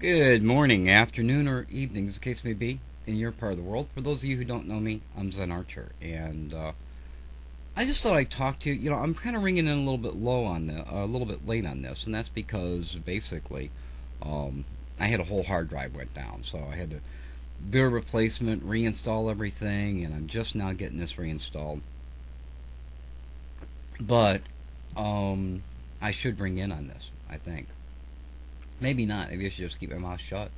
Good morning, afternoon, or evening, as the case may be, in your part of the world. For those of you who don't know me, I'm Zen Archer, and I just thought I'd talk to you. I'm kind of ringing in a little bit low on this, a little bit late on this, and that's because basically, I had a whole hard drive went down, so I had to do a replacement, reinstall everything, and I'm just now getting this reinstalled. But I should ring in on this, I think. Maybe not. Maybe I should just keep my mouth shut.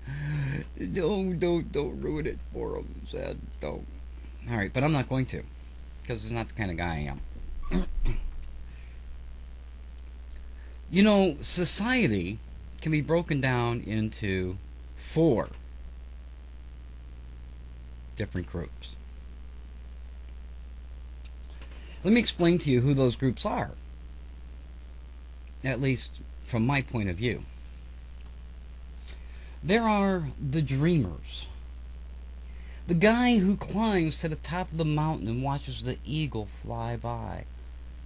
Don't ruin it for him, Zed. Don't. All right, but I'm not going to, because it's not the kind of guy I am. Society can be broken down into 4 different groups. Let me explain to you who those groups are, at least from my point of view. There are the dreamers. The guy who climbs to the top of the mountain and watches the eagle fly by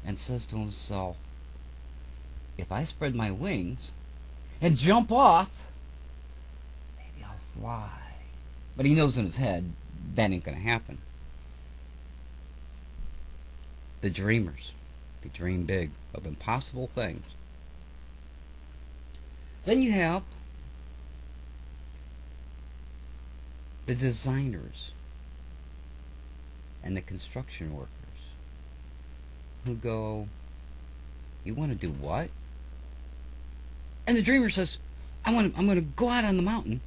and says to himself, if I spread my wings and jump off, maybe I'll fly. But he knows in his head that ain't going to happen. The dreamers. They dream big of impossible things. Then you have the designers and the construction workers who go, you want to do what? And the dreamer says, I'm going to go out on the mountain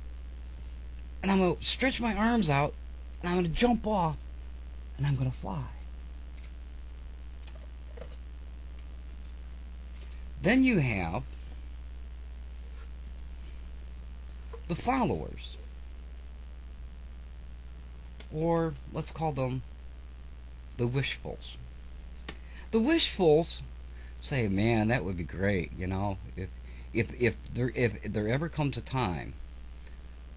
and I'm going to stretch my arms out and I'm going to jump off and I'm going to fly. Then you have the followers, or let's call them the wishfuls. The wishfuls say, man, that would be great, if there ever comes a time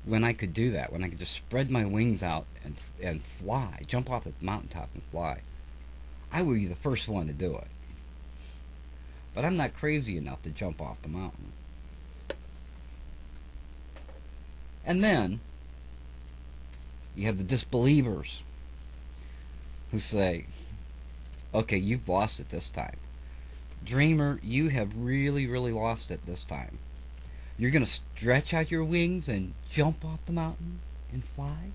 when I could do that, when I could just spread my wings out and fly, jump off the mountaintop and fly, I would be the first one to do it. But I'm not crazy enough to jump off the mountain. And then you have the disbelievers who say, okay, you've lost it this time. Dreamer, you have really, really lost it this time. You're going to stretch out your wings and jump off the mountain and fly?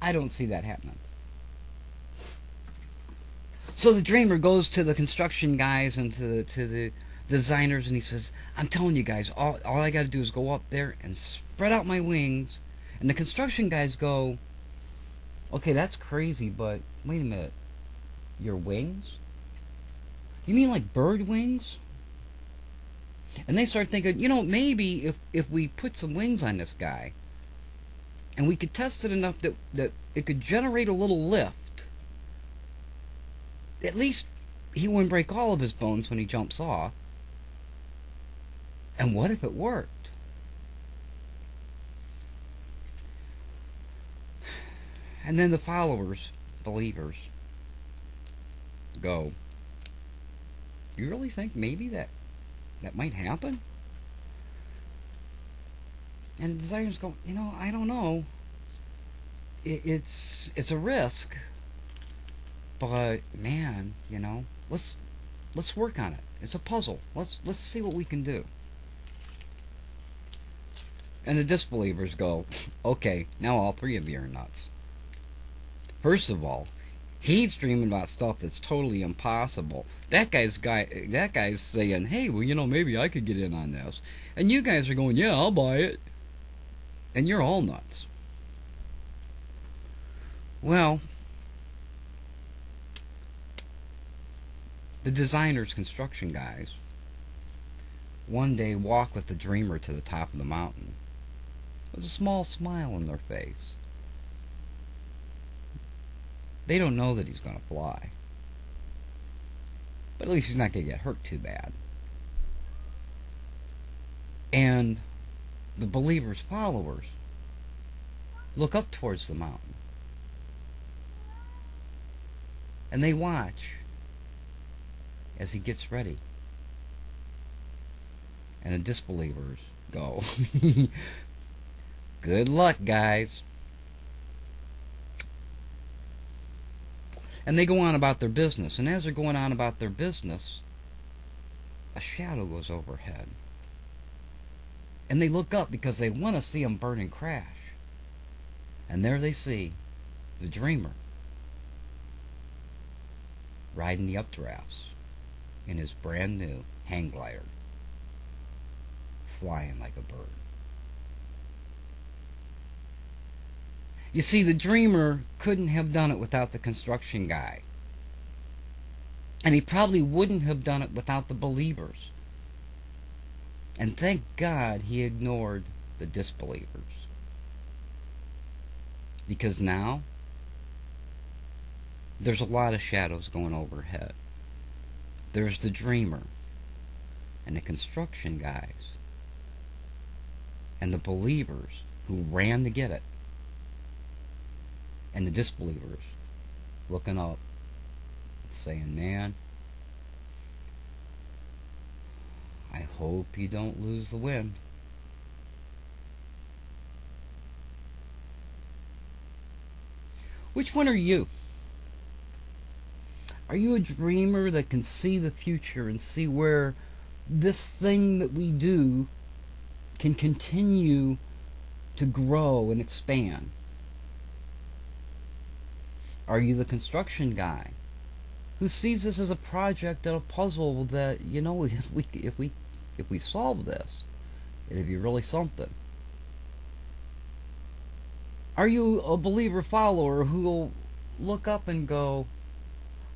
I don't see that happening. So the dreamer goes to the construction guys and to the designers and he says, I'm telling you guys, all I got to do is go up there and spread out my wings. And the construction guys go, okay, that's crazy, but wait a minute. Your wings? You mean like bird wings? And they start thinking, maybe if we put some wings on this guy and we could test it enough that it could generate a little lift, at least he wouldn't break all of his bones when he jumps off. And what if it worked? And then the followers, believers, go, you really think maybe that might happen? And the designers go, I don't know. It's a risk. But man, let's work on it. It's a puzzle. Let's see what we can do. And the disbelievers go, okay, now all 3 of you are nuts. First of all, he's dreaming about stuff that's totally impossible. That guy's saying, hey, well, maybe I could get in on this. And you guys are going, yeah, I'll buy it. And you're all nuts. Well, the designers, construction guys, one day walk with the dreamer to the top of the mountain with a small smile on their face. They don't know that he's going to fly. But at least he's not going to get hurt too bad. And the believers' followers look up towards the mountain. And they watch as he gets ready. And the disbelievers go, good luck, guys. And they go on about their business. And as they're going on about their business, a shadow goes overhead. And they look up because they want to see them burn and crash. And there they see the dreamer riding the updrafts in his brand new hang glider, flying like a bird. You see, the dreamer couldn't have done it without the construction guy. And he probably wouldn't have done it without the believers. And thank God he ignored the disbelievers. Because now, there's a lot of shadows going overhead. There's the dreamer, and the construction guys, and the believers who ran to get it, and the disbelievers looking up, saying, man, I hope you don't lose the wind. Which one are you? Are you a dreamer that can see the future and see where this thing that we do can continue to grow and expand? Are you the construction guy who sees this as a project and a puzzle that, you know, if we solve this, it'd be really something? Are you a believer follower who will look up and go,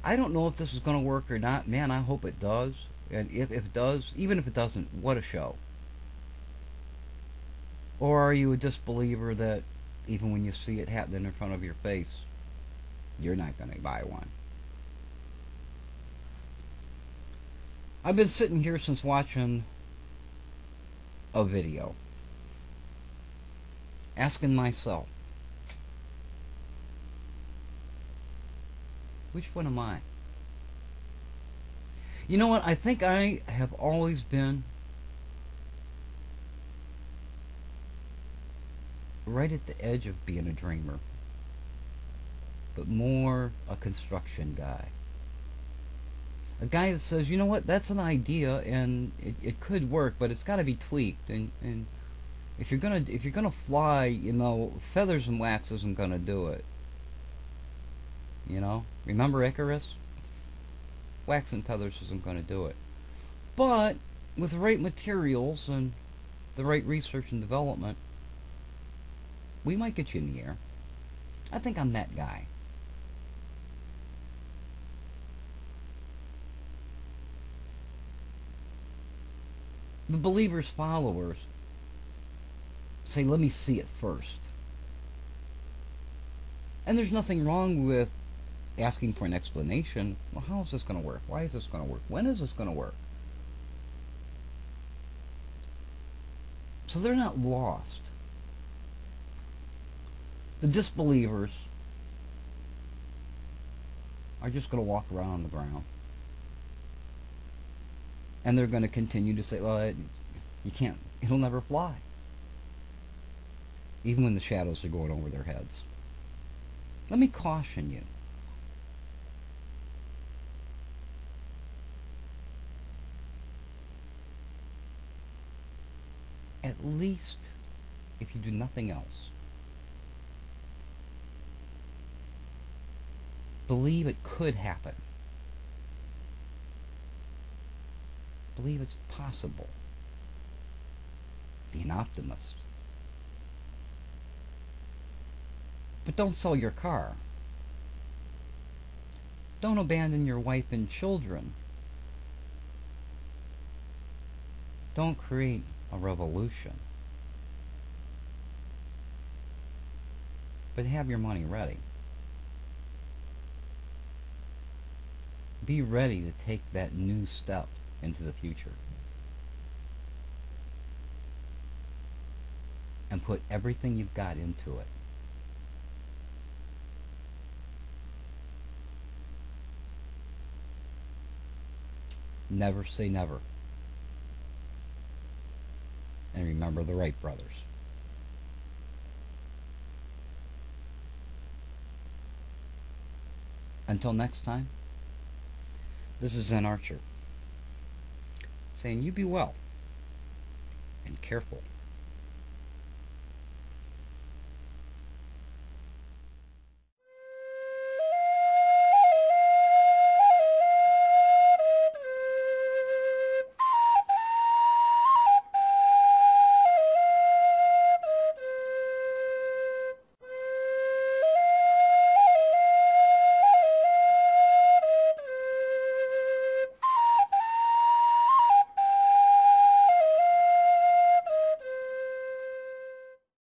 I don't know if this is going to work or not. Man, I hope it does. And if it does, even if it doesn't, what a show. Or are you a disbeliever that even when you see it happening in front of your face, you're not going to buy one? I've been sitting here since watching a video, asking myself, which one am I? You know what? I think I have always been right at the edge of being a dreamer, but more a construction guy. A guy that says, you know what, that's an idea and it could work, but it's got to be tweaked. And if you're gonna fly, you know, feathers and wax isn't gonna do it. You know, remember Icarus? Wax and feathers isn't going to do it. But with the right materials and the right research and development, we might get you in the air. I think I'm that guy. The believers' followers say, let me see it first. And there's nothing wrong with asking for an explanation. Well, how is this going to work? Why is this going to work? When is this going to work? So they're not lost. The disbelievers are just going to walk around on the ground. And they're going to continue to say, well, you can't, it'll never fly. Even when the shadows are going over their heads. Let me caution you. At least, if you do nothing else, believe it could happen. Believe it's possible. Be an optimist. But don't sell your car. Don't abandon your wife and children. Don't create a revolution. But have your money ready. Be ready to take that new step into the future. And put everything you've got into it. Never say never. And remember the Wright brothers. Until next time, this is Zen Archer saying you be well and careful.